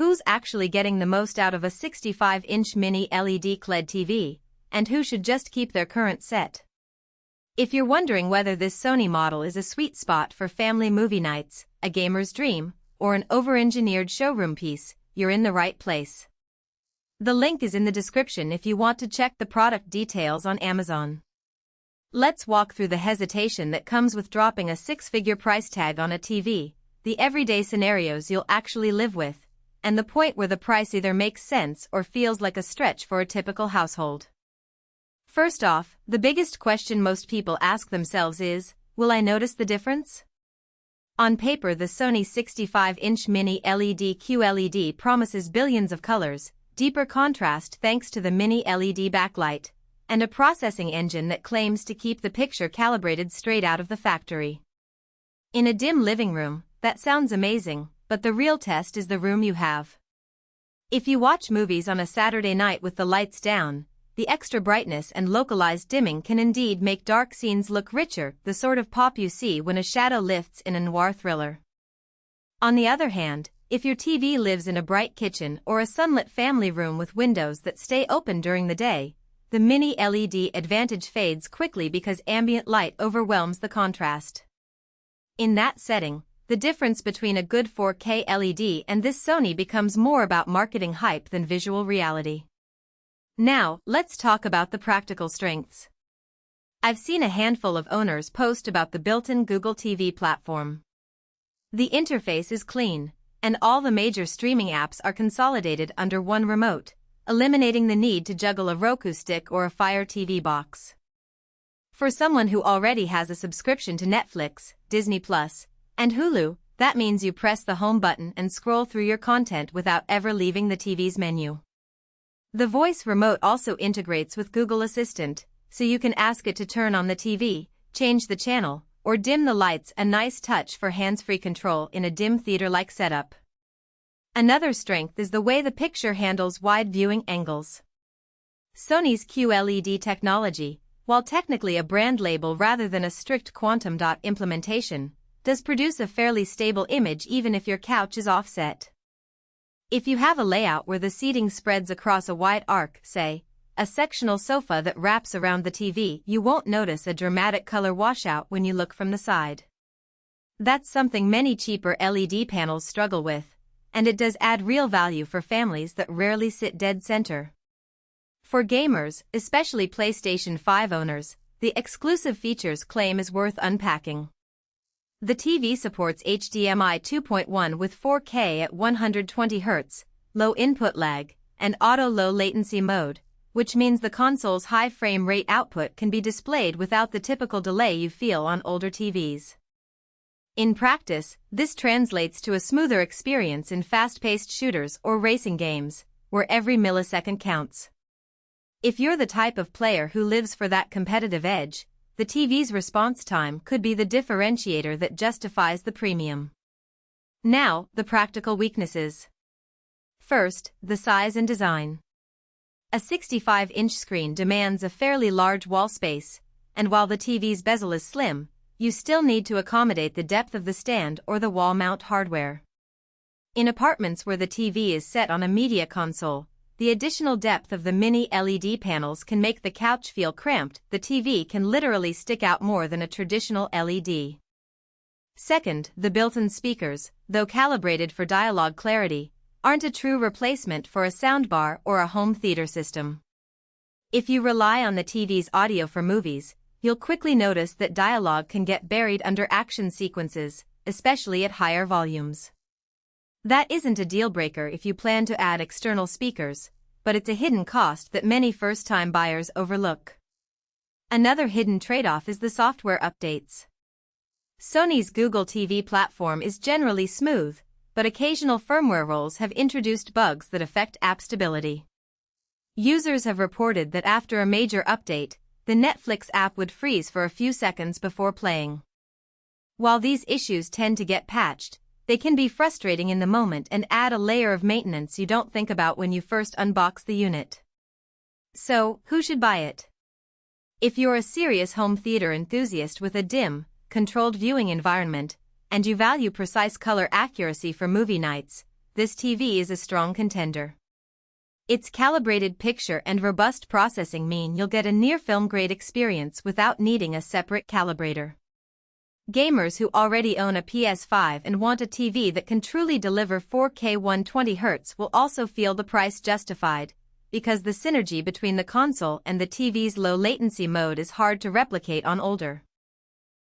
who's actually getting the most out of a 65-inch mini LED QLED TV, and who should just keep their current set. If you're wondering whether this Sony model is a sweet spot for family movie nights, a gamer's dream, or an over-engineered showroom piece, you're in the right place. The link is in the description if you want to check the product details on Amazon. Let's walk through the hesitation that comes with dropping a six-figure price tag on a TV, the everyday scenarios you'll actually live with, and the point where the price either makes sense or feels like a stretch for a typical household. First off, the biggest question most people ask themselves is, will I notice the difference? On paper, the Sony 65-inch mini LED QLED promises billions of colors, deeper contrast thanks to the mini LED backlight, and a processing engine that claims to keep the picture calibrated straight out of the factory. In a dim living room, that sounds amazing, but the real test is the room you have. If you watch movies on a Saturday night with the lights down, the extra brightness and localized dimming can indeed make dark scenes look richer, the sort of pop you see when a shadow lifts in a noir thriller. On the other hand, if your TV lives in a bright kitchen or a sunlit family room with windows that stay open during the day, the mini LED advantage fades quickly because ambient light overwhelms the contrast. In that setting, the difference between a good 4K LED and this Sony becomes more about marketing hype than visual reality. Now, let's talk about the practical strengths. I've seen a handful of owners post about the built-in Google TV platform. The interface is clean, and all the major streaming apps are consolidated under one remote, eliminating the need to juggle a Roku stick or a Fire TV box. For someone who already has a subscription to Netflix, Disney+, and Hulu, that means you press the home button and scroll through your content without ever leaving the TV's menu. The voice remote also integrates with Google Assistant, so you can ask it to turn on the TV, change the channel, or dim the lights, a nice touch for hands-free control in a dim theater-like setup. Another strength is the way the picture handles wide viewing angles. Sony's QLED technology, while technically a brand label rather than a strict quantum dot implementation, does produce a fairly stable image even if your couch is offset. If you have a layout where the seating spreads across a wide arc, say, a sectional sofa that wraps around the TV, you won't notice a dramatic color washout when you look from the side. That's something many cheaper LED panels struggle with, and it does add real value for families that rarely sit dead center. For gamers, especially PlayStation 5 owners, the exclusive features claim is worth unpacking. The TV supports HDMI 2.1 with 4K at 120 Hz, low input lag, and auto low latency mode, which means the console's high frame rate output can be displayed without the typical delay you feel on older TVs. In practice, this translates to a smoother experience in fast-paced shooters or racing games, where every millisecond counts. If you're the type of player who lives for that competitive edge, the TV's response time could be the differentiator that justifies the premium. Now, the practical weaknesses. First, the size and design. A 65-inch screen demands a fairly large wall space, and while the TV's bezel is slim, you still need to accommodate the depth of the stand or the wall mount hardware. In apartments where the TV is set on a media console, the additional depth of the mini LED panels can make the couch feel cramped. The TV can literally stick out more than a traditional LED. Second, the built-in speakers, though calibrated for dialogue clarity, aren't a true replacement for a soundbar or a home theater system. If you rely on the TV's audio for movies, you'll quickly notice that dialogue can get buried under action sequences, especially at higher volumes. That isn't a deal-breaker if you plan to add external speakers, but it's a hidden cost that many first-time buyers overlook. Another hidden trade-off is the software updates. Sony's Google TV platform is generally smooth, but occasional firmware rolls have introduced bugs that affect app stability. Users have reported that after a major update, the Netflix app would freeze for a few seconds before playing. While these issues tend to get patched, they can be frustrating in the moment and add a layer of maintenance you don't think about when you first unbox the unit. So, who should buy it? If you're a serious home theater enthusiast with a dim, controlled viewing environment, and you value precise color accuracy for movie nights, this TV is a strong contender. Its calibrated picture and robust processing mean you'll get a near-film-grade experience without needing a separate calibrator. Gamers who already own a PS5 and want a TV that can truly deliver 4K 120Hz will also feel the price justified, because the synergy between the console and the TV's low-latency mode is hard to replicate on older